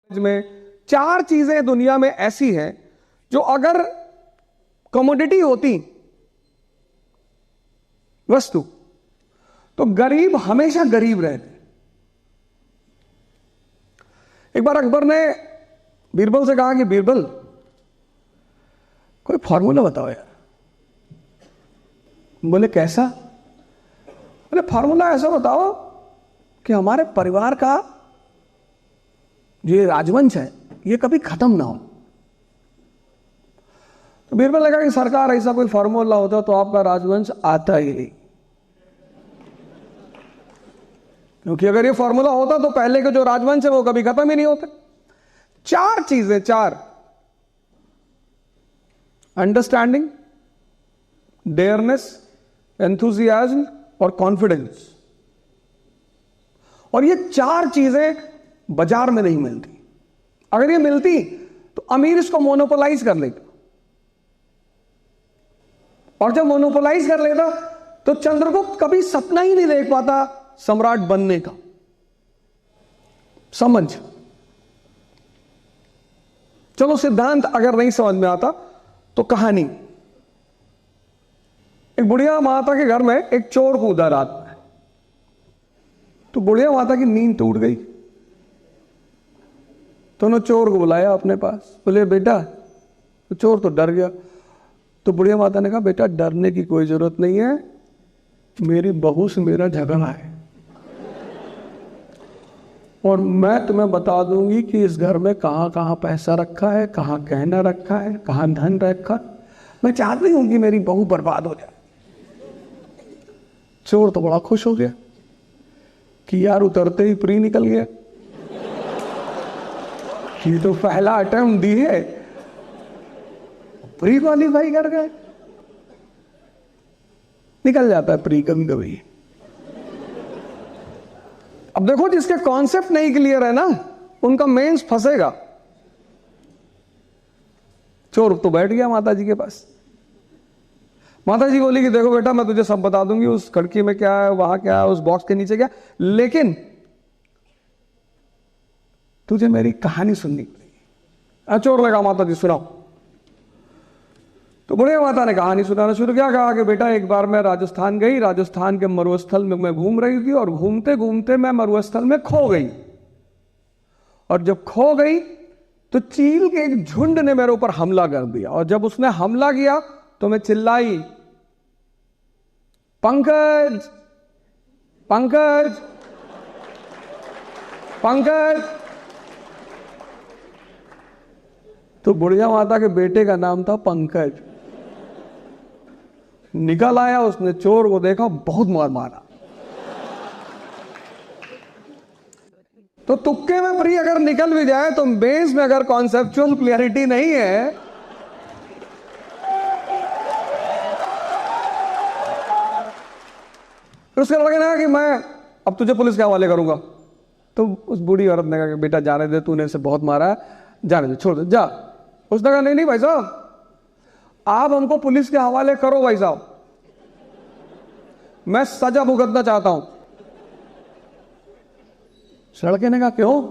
में 4 चीजें दुनिया में ऐसी हैं जो अगर कमोडिटी होती वस्तु तो गरीब हमेशा गरीब रहते। एक बार अकबर ने बीरबल से कहा कि बीरबल कोई फॉर्मूला बताओ यार। बोले कैसा? बोले फॉर्मूला ऐसा बताओ कि हमारे परिवार का जो ये राजवंश है ये कभी खत्म ना हो। तो बीरबल ने कहा कि सरकार ऐसा कोई फॉर्मूला होता तो आपका राजवंश आता ही नहीं, क्योंकि अगर ये फॉर्मूला होता तो पहले के जो राजवंश है वो कभी खत्म ही नहीं होते। 4 चीजें, 4: अंडरस्टैंडिंग, डेयरनेस, एंथुजियाज्म और कॉन्फिडेंस। और ये 4 चीजें बाजार में नहीं मिलती। अगर ये मिलती तो अमीर इसको मोनोपोलाइज कर लेता, और जब मोनोपोलाइज कर लेता तो चंद्रगुप्त कभी सपना ही नहीं देख पाता सम्राट बनने का। समझ चलो, सिद्धांत अगर नहीं समझ में आता तो कहानी। एक बुढ़िया माता के घर में एक चोर कूदा रात में, तो बुढ़िया माता की नींद टूट गई। तो उन्होंने चोर को बुलाया अपने पास। बोले बेटा, तो चोर तो डर गया। तो बुढ़िया माता ने कहा बेटा डरने की कोई जरूरत नहीं है, मेरी बहू से मेरा झगड़ा है और मैं तुम्हें बता दूंगी कि इस घर में कहां कहां पैसा रखा है, कहां गहना रखा है, कहां धन रखा। मैं चाहती हूं कि मेरी बहू बर्बाद हो जाए। चोर तो बड़ा खुश हो गया कि यार उतरते ही फ्री निकल गया, ये तो पहला अटेम्प्ट दी है, प्री क्वालिफाई कर गए। निकल जाता है प्री कभी कभी। अब देखो, जिसके कॉन्सेप्ट नहीं क्लियर है ना, उनका मेंस फंसेगा। चोर तो बैठ गया माता जी के पास। माता जी बोली कि देखो बेटा, मैं तुझे सब बता दूंगी, उस खिड़की में क्या है, वहां क्या है, उस बॉक्स के नीचे क्या, लेकिन तुझे मेरी कहानी सुननी पड़ेगी। चोर लगा माता जी सुनाओ। तो बुढ़िया माता ने कहानी सुनाना शुरू किया। कहा कि बेटा एक बार मैं राजस्थान गई, राजस्थान के मरुस्थल में मैं घूम रही थी और घूमते घूमते मैं मरुस्थल में खो गई। और जब खो गई तो चील के एक झुंड ने मेरे ऊपर हमला कर दिया, और जब उसने हमला किया तो मैं चिल्लाई, पंकज पंकज पंकज। तो बुढ़िया माता के बेटे का नाम था पंकज। निकल आया, उसने चोर को देखा, बहुत मार मारा। तो तुक्के में फ्री अगर निकल भी जाए तो बेस में अगर कॉन्सेप्चुअल क्लियरिटी नहीं है तो उसके लड़के ने कहा कि मैं अब तुझे पुलिस के हवाले करूंगा। तो उस बूढ़ी औरत ने कहा कि बेटा जाने दे, तूने इसे बहुत मारा है, जाने दे, छोड़ दे, जा। उसने कहा नहीं नहीं भाई साहब, आप हमको पुलिस के हवाले करो भाई साहब, मैं सजा भुगतना चाहता हूं। लड़के ने कहा क्यों?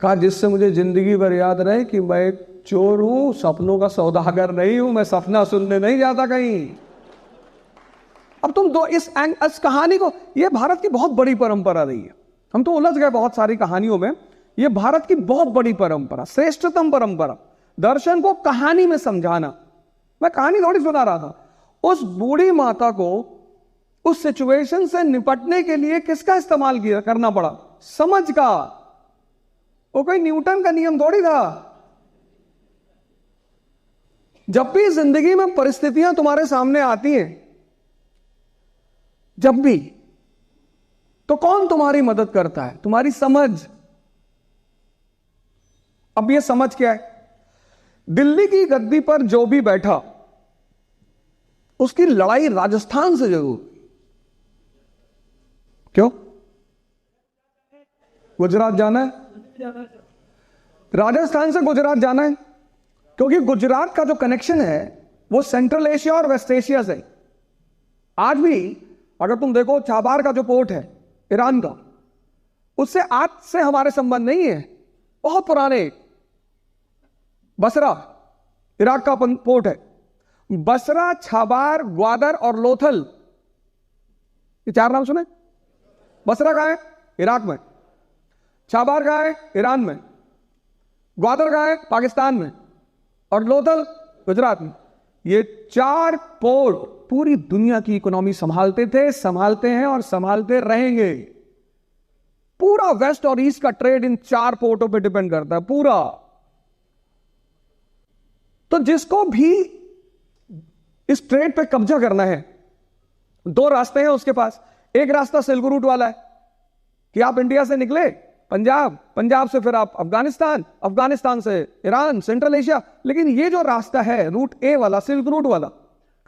कहा जिससे मुझे जिंदगी भर याद रहे कि मैं एक चोर हूं, सपनों का सौदागर नहीं हूं, मैं सपना सुनने नहीं जाता कहीं। अब तुम दो इस कहानी को, यह भारत की बहुत बड़ी परंपरा रही है। हम तो उलझ गए बहुत सारी कहानियों में। यह भारत की बहुत बड़ी परंपरा, श्रेष्ठतम परंपरा, दर्शन को कहानी में समझाना। मैं कहानी थोड़ी सुना रहा था। उस बूढ़ी माता को उस सिचुएशन से निपटने के लिए किसका इस्तेमाल किया करना पड़ा? समझ का। वो कोई न्यूटन का नियम थोड़ी था। जब भी जिंदगी में परिस्थितियां तुम्हारे सामने आती हैं, जब भी, तो कौन तुम्हारी मदद करता है? तुम्हारी समझ। अब ये समझ क्या है? दिल्ली की गद्दी पर जो भी बैठा उसकी लड़ाई राजस्थान से जरूर। क्यों? गुजरात जाना है, राजस्थान से गुजरात जाना है, क्योंकि गुजरात का जो कनेक्शन है वो सेंट्रल एशिया और वेस्ट एशिया से। आज भी अगर तुम देखो, चाबार का जो पोर्ट है ईरान का, उससे आज से हमारे संबंध नहीं है, बहुत पुराने। बसरा इराक का पोर्ट है। बसरा, छाबार, ग्वादर और लोथल, ये 4 नाम सुने? बसरा कहां है? इराक में। छाबार कहां है? ईरान में। ग्वादर कहां है? पाकिस्तान में। और लोथल गुजरात में। ये 4 पोर्ट पूरी दुनिया की इकोनॉमी संभालते थे, संभालते हैं और संभालते रहेंगे। पूरा वेस्ट और ईस्ट का ट्रेड इन 4 पोर्टों पे डिपेंड करता है, पूरा। तो जिसको भी इस ट्रेड पे कब्जा करना है, 2 रास्ते हैं उसके पास। एक रास्ता सिल्क रूट वाला है कि आप इंडिया से निकले पंजाब, पंजाब से फिर आप अफगानिस्तान, अफगानिस्तान से ईरान, सेंट्रल एशिया। लेकिन ये जो रास्ता है रूट ए वाला, सिल्क रूट वाला,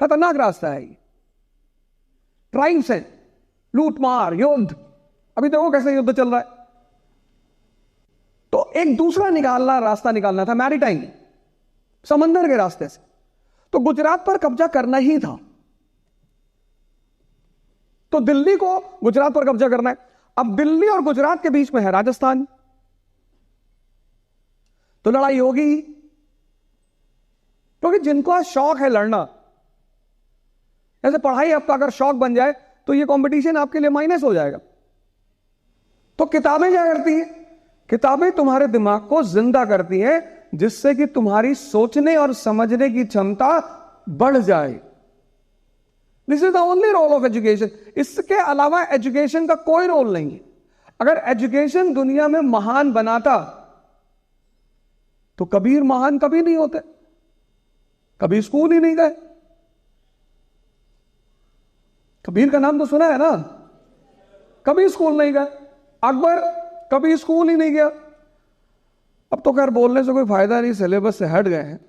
खतरनाक रास्ता है। ट्राइब्स है, लूटमार, युद्ध। अभी देखो कैसे युद्ध चल रहा है। तो एक दूसरा रास्ता निकालना था, मैरीटाइम, समंदर के रास्ते से। तो गुजरात पर कब्जा करना ही था। तो दिल्ली को गुजरात पर कब्जा करना है। अब दिल्ली और गुजरात के बीच में है राजस्थान, तो लड़ाई होगी। क्योंकि जिनको शौक है लड़ना, ऐसे पढ़ाई आपका अगर शौक बन जाए तो ये कंपटीशन आपके लिए माइनस हो जाएगा। तो किताबें क्या करती हैं? किताबें तुम्हारे दिमाग को जिंदा करती हैं, जिससे कि तुम्हारी सोचने और समझने की क्षमता बढ़ जाए। This is the only role of education. इसके अलावा एजुकेशन का कोई रोल नहीं है। अगर एजुकेशन दुनिया में महान बनाता तो कबीर महान कभी नहीं होते, कभी स्कूल ही नहीं गए। कबीर का नाम तो सुना है ना, कभी स्कूल नहीं गए। अकबर कभी स्कूल ही नहीं गया। अब तो खैर बोलने से कोई फायदा नहीं, सिलेबस से हट गए हैं।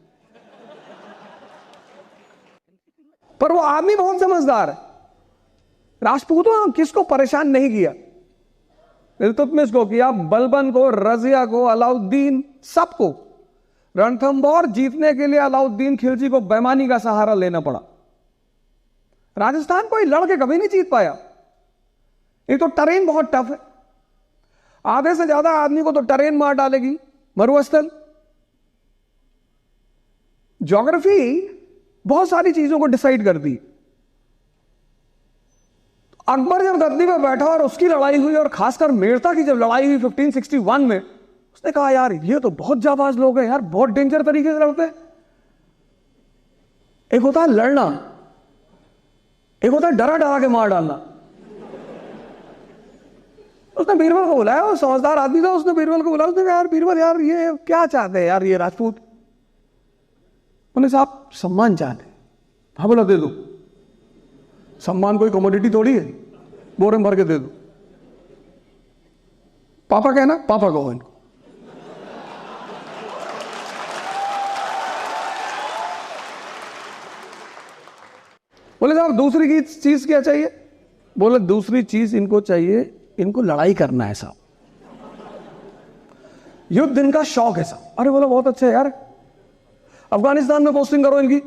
पर वो आदमी बहुत समझदार है। राजपूतों ने किसको परेशान नहीं किया? इल्तुतमिश को किया, बलबन को, रजिया को, अलाउद्दीन, सबको। रणथंभौर जीतने के लिए अलाउद्दीन खिलजी को बेईमानी का सहारा लेना पड़ा। राजस्थान कोई लड़के कभी नहीं जीत पाया। एक तो टरेन बहुत टफ है, आधे से ज्यादा आदमी को तो टरेन मार डालेगी, मरुस्थल। ज्योग्राफी बहुत सारी चीजों को डिसाइड करती। अकबर जब गद्दी पे बैठा और उसकी लड़ाई हुई, और खासकर मेड़ता की जब लड़ाई हुई 1561 में, उसने कहा यार ये तो बहुत जाबाज लोग हैं यार, बहुत डेंजर तरीके से लड़ते हैं। एक होता है लड़ना, एक होता है डरा डरा के मार डालना। उसने बीरबल को बुलाया, वो समझदार आदमी था, उसने बीरबल को बुलाया। उसने कहा यार बीरबल, यार ये क्या चाहते हैं यार ये राजपूत? उन्हें साहब सम्मान चाहते। हाँ बोला दे दो। सम्मान कोई कमोडिटी थोड़ी है, बोरे में भर के दे दो। पापा कहना, पापा कहो इनको। बोले साहब दूसरी चीज क्या चाहिए? बोले दूसरी चीज इनको चाहिए, इनको लड़ाई करना है साहब, युद्ध इनका शौक है साहब। अरे बोला बहुत अच्छा है यार, अफगानिस्तान में पोस्टिंग करो इनकी।